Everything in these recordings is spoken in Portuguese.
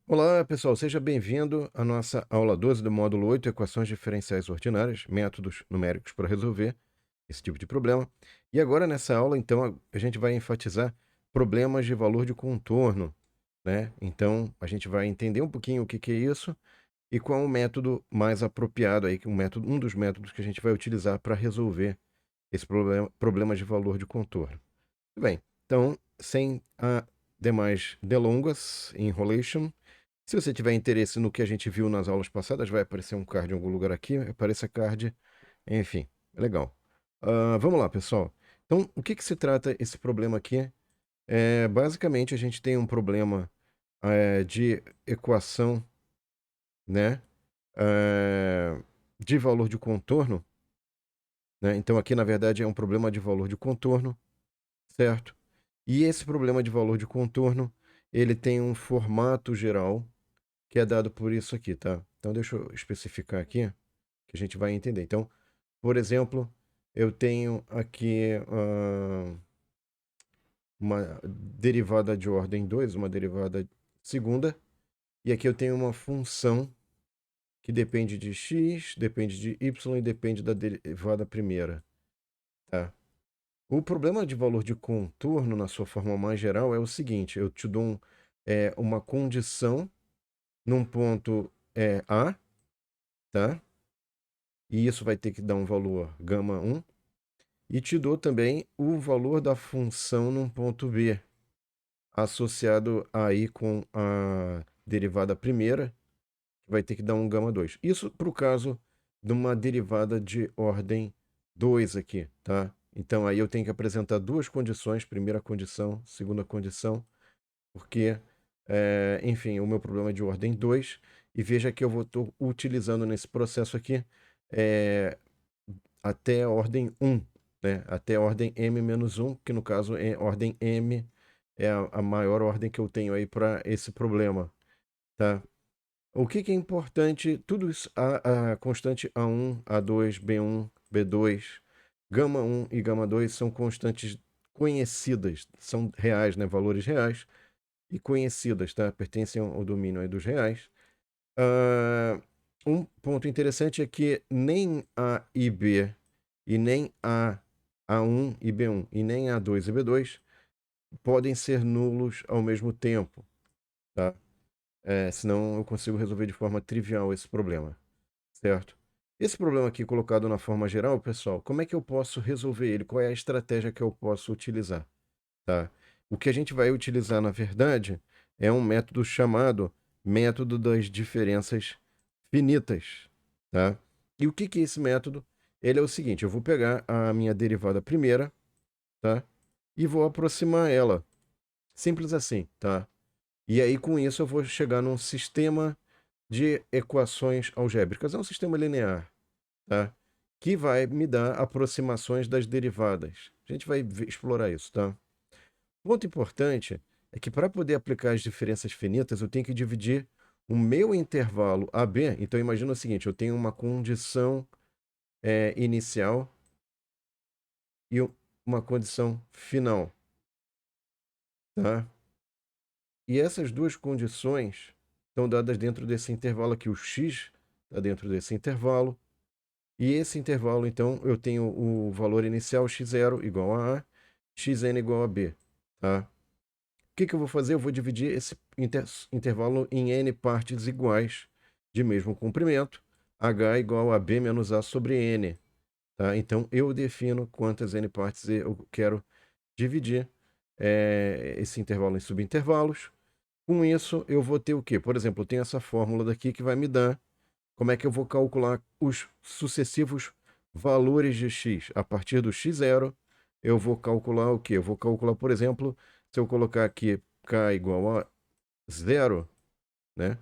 Olá, pessoal, seja bem-vindo à nossa aula 12 do módulo 8, equações diferenciais ordinárias, métodos numéricos para resolver esse tipo de problema. E agora, nessa aula, então, a gente vai enfatizar problemas de valor de contorno, né? Então, a gente vai entender um pouquinho o que que é isso e qual é o método mais apropriado aí, um dos métodos que a gente vai utilizar para resolver esse problema de valor de contorno. Muito bem, então, sem demais delongas, enrolation, se você tiver interesse no que a gente viu nas aulas passadas, vai aparecer um card em algum lugar aqui, apareça card, enfim, legal. Vamos lá, pessoal. Então, o que que se trata esse problema aqui? Basicamente, a gente tem um problema de equação, né, de valor de contorno, né? Então, aqui, na verdade, é um problema de valor de contorno, certo? E esse problema de valor de contorno, ele tem um formato geral, que é dado por isso aqui, tá? Então, deixa eu especificar aqui, que a gente vai entender. Então, por exemplo, eu tenho aqui uma derivada de ordem 2, uma derivada segunda, e aqui eu tenho uma função que depende de x, depende de y e depende da derivada primeira, tá? O problema de valor de contorno, na sua forma mais geral, é o seguinte: eu te dou uma condição num ponto A, tá? E isso vai ter que dar um valor gama 1. E te dou também o valor da função num ponto B, associado aí com a derivada primeira, que vai ter que dar um gama 2. Isso para o caso de uma derivada de ordem 2 aqui, tá? Então aí eu tenho que apresentar duas condições, primeira condição, segunda condição, porque, enfim, o meu problema é de ordem 2, e veja que eu vou estar utilizando nesse processo aqui eh, até a ordem 1, né? Até a ordem m-1, que no caso é ordem m, é a maior ordem que eu tenho aí para esse problema, tá? O que que é importante? Tudo isso, a constante A1, A2, B1, B2, gama 1 e gama 2 são constantes conhecidas, são reais, né? Valores reais e conhecidas, tá? Pertencem ao domínio aí dos reais. Ah, um ponto interessante é que nem A e B, e nem A1 e B1, e nem A2 e B2 podem ser nulos ao mesmo tempo, tá? Senão eu consigo resolver de forma trivial esse problema, certo? Esse problema aqui colocado na forma geral, pessoal, como é que eu posso resolver ele? Qual é a estratégia que eu posso utilizar, tá? O que a gente vai utilizar, na verdade, é um método chamado método das diferenças finitas, tá? E o que que é esse método? Ele é o seguinte: eu vou pegar a minha derivada primeira, tá? E vou aproximar ela. Simples assim, tá? E aí, com isso, eu vou chegar num sistema de equações algébricas. É um sistema linear, tá? Que vai me dar aproximações das derivadas. A gente vai explorar isso, tá? Ponto importante é que para poder aplicar as diferenças finitas, eu tenho que dividir o meu intervalo AB. Então, imagina o seguinte: eu tenho uma condição inicial e uma condição final, tá? E essas duas condições estão dadas dentro desse intervalo aqui. O x está dentro desse intervalo. E esse intervalo, então, eu tenho o valor inicial x0 igual a A, xn igual a B, tá? O que que eu vou fazer? Eu vou dividir esse intervalo em n partes iguais de mesmo comprimento, h igual a b menos a sobre n, tá? Então, eu defino quantas n partes eu quero dividir esse intervalo em subintervalos. Com isso, eu vou ter o quê? Por exemplo, eu tenho essa fórmula daqui que vai me dar como é que eu vou calcular os sucessivos valores de x. A partir do x0, eu vou calcular o quê? Eu vou calcular, por exemplo, se eu colocar aqui k igual a zero, né?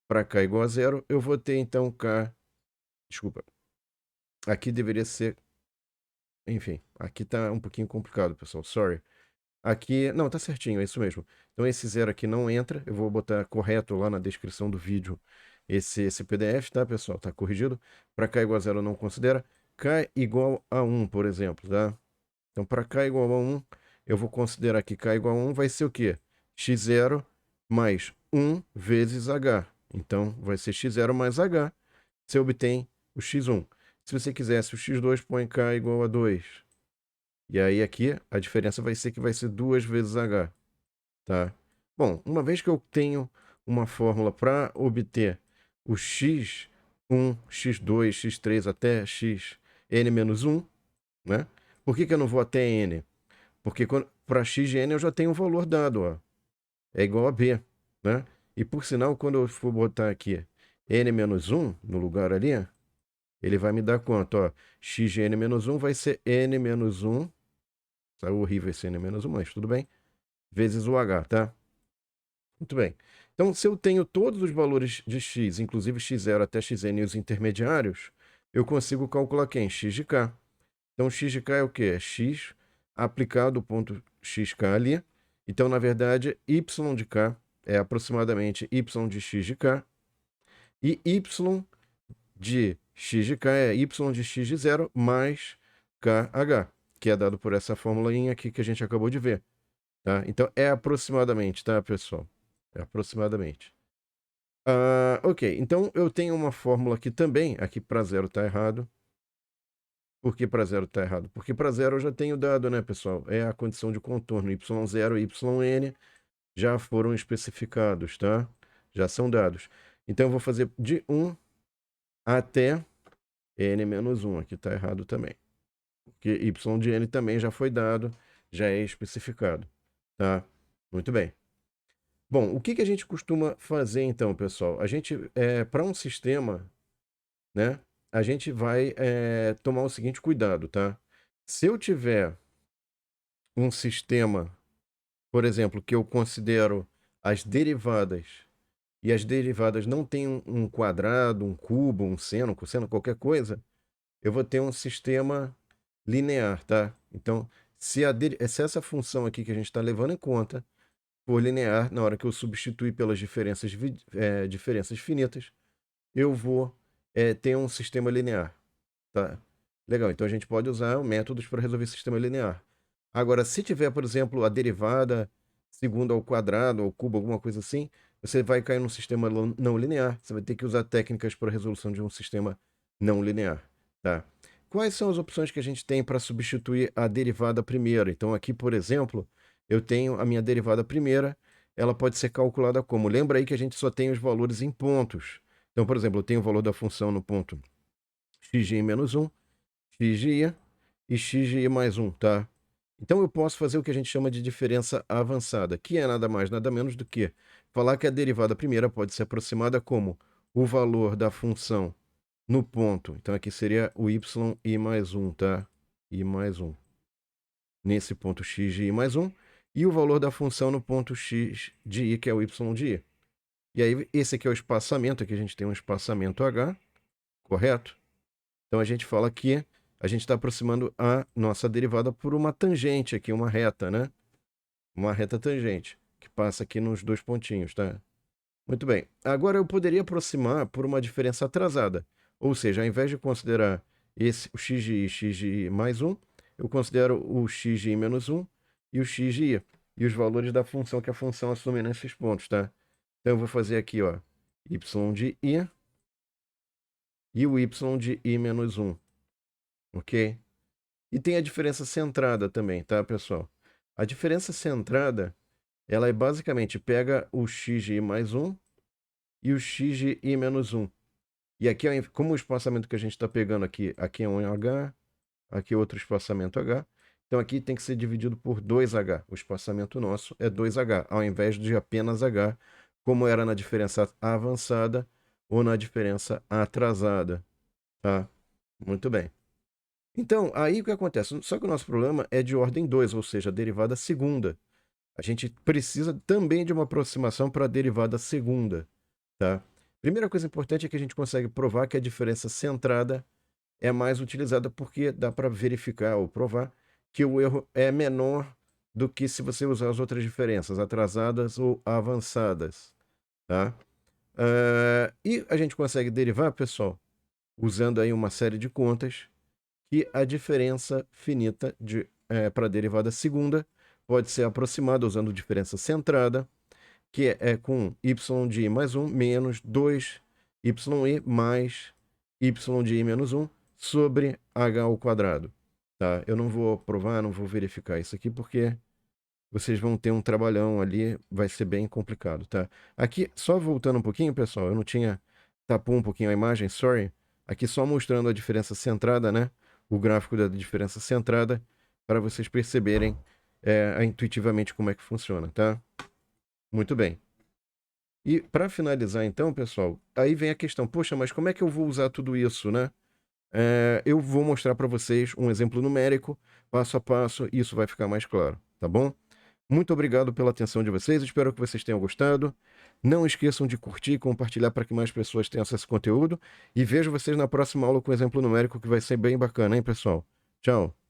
Para k igual a zero, eu vou ter então k. Desculpa. Aqui deveria ser. Enfim, aqui tá um pouquinho complicado, pessoal. Sorry. Aqui. Não, tá certinho, é isso mesmo. Então esse zero aqui não entra. Eu vou botar correto lá na descrição do vídeo esse PDF, tá, pessoal? Tá corrigido. Para k igual a zero não considera. K igual a 1, por exemplo, tá? Então para k igual a 1, eu vou considerar que k igual a 1 vai ser o quê? X0 mais 1 vezes h. Então, vai ser x0 mais h. Você obtém o x1. Se você quisesse o x2, põe k igual a 2. E aí aqui a diferença vai ser que vai ser 2 vezes h. Tá? Bom, uma vez que eu tenho uma fórmula para obter o x1, x2, x3 até x n-1, né? Por que eu não vou até n? Porque para x de n eu já tenho um valor dado, ó. É igual a b, né? E por sinal, quando eu for botar aqui n-1 no lugar ali, ele vai me dar quanto? Ó, x de n-1 vai ser n-1, tá horrível esse n-1, mas tudo bem, vezes o h, tá? Muito bem. Então, se eu tenho todos os valores de x, inclusive x0 até xn e os intermediários, eu consigo calcular quem? X de k. Então, x de k é o quê? É x aplicado o ponto xk ali. Então, na verdade, y de k é aproximadamente y de x de k. E y de x de k é y de x de 0 mais kh, que é dado por essa formulainha aqui que a gente acabou de ver. Tá? Então, é aproximadamente, tá, pessoal? É aproximadamente. Ok, então eu tenho uma fórmula aqui também. Aqui para zero está errado. Por que para zero está errado? Porque para zero eu já tenho dado, né, pessoal? É a condição de contorno. Y0 e yn já foram especificados, tá? Já são dados. Então eu vou fazer de 1 até n-1. Aqui está errado também. Porque y de n também já foi dado, já é especificado, tá? Muito bem. Bom, o que a gente costuma fazer então, pessoal? A gente, para um sistema, né, a gente vai tomar o seguinte cuidado, tá? Se eu tiver um sistema, por exemplo, que eu considero as derivadas, e as derivadas não têm um quadrado, um cubo, um seno, um cosseno, qualquer coisa, eu vou ter um sistema linear, tá? Então, se essa função aqui que a gente está levando em conta for linear, na hora que eu substituir pelas diferenças finitas, eu vou ter um sistema linear. Tá? Legal, então a gente pode usar métodos para resolver sistema linear. Agora, se tiver, por exemplo, a derivada segundo ao quadrado, ao cubo, alguma coisa assim, você vai cair num sistema não linear. Você vai ter que usar técnicas para a resolução de um sistema não linear. Tá? Quais são as opções que a gente tem para substituir a derivada primeira? Então, aqui, por exemplo, eu tenho a minha derivada primeira, ela pode ser calculada como? Lembra aí que a gente só tem os valores em pontos. Então, por exemplo, eu tenho o valor da função no ponto x de i menos 1, x de i e x de i mais 1, tá? Então eu posso fazer o que a gente chama de diferença avançada, que é nada mais, nada menos do que falar que a derivada primeira pode ser aproximada como o valor da função no ponto. Então aqui seria o y mais 1, tá? I mais 1. Nesse ponto x de i mais 1. E o valor da função no ponto x de i, que é o y de i. E aí esse aqui é o espaçamento, aqui a gente tem um espaçamento h, correto? Então a gente fala que a gente está aproximando a nossa derivada por uma tangente aqui, uma reta, né? Uma reta tangente, que passa aqui nos dois pontinhos, tá? Muito bem. Agora eu poderia aproximar por uma diferença atrasada. Ou seja, ao invés de considerar o x de i, x de i mais 1, eu considero o x de i menos 1 e o x de i. E os valores da função que a função assume nesses pontos, tá? Então eu vou fazer aqui, ó, y de i e o y de i menos 1. Ok? E tem a diferença centrada também, tá, pessoal? A diferença centrada, ela é basicamente pega o x de i mais 1 e o x de i menos 1. E aqui, como o espaçamento que a gente está pegando aqui é um h, aqui é outro espaçamento h. Então aqui tem que ser dividido por 2h. O espaçamento nosso é 2h, ao invés de apenas h, como era na diferença avançada ou na diferença atrasada. Tá? Muito bem. Então, aí o que acontece? Só que o nosso problema é de ordem 2, ou seja, a derivada segunda. A gente precisa também de uma aproximação para a derivada segunda, tá? Primeira coisa importante é que a gente consegue provar que a diferença centrada é mais utilizada porque dá para verificar ou provar que o erro é menor do que se você usar as outras diferenças, atrasadas ou avançadas, tá? E a gente consegue derivar, pessoal, usando aí uma série de contas, que a diferença finita para a derivada segunda pode ser aproximada usando diferença centrada, que é com y de i mais 1 menos 2y mais y de i menos 1 sobre h ao quadrado. Tá? Eu não vou provar, não vou verificar isso aqui, porque vocês vão ter um trabalhão ali, vai ser bem complicado, tá? Aqui, só voltando um pouquinho, pessoal, eu não tinha... Tapou um pouquinho a imagem, sorry. Aqui só mostrando a diferença centrada, né? O gráfico da diferença centrada, para vocês perceberem intuitivamente como é que funciona, tá? Muito bem. E para finalizar então, pessoal, aí vem a questão, poxa, mas como é que eu vou usar tudo isso, né? Eu vou mostrar para vocês um exemplo numérico, passo a passo, e isso vai ficar mais claro, tá bom? Muito obrigado pela atenção de vocês, espero que vocês tenham gostado. Não esqueçam de curtir e compartilhar para que mais pessoas tenham acesso a esse conteúdo. E vejo vocês na próxima aula com exemplo numérico, que vai ser bem bacana, hein, pessoal? Tchau!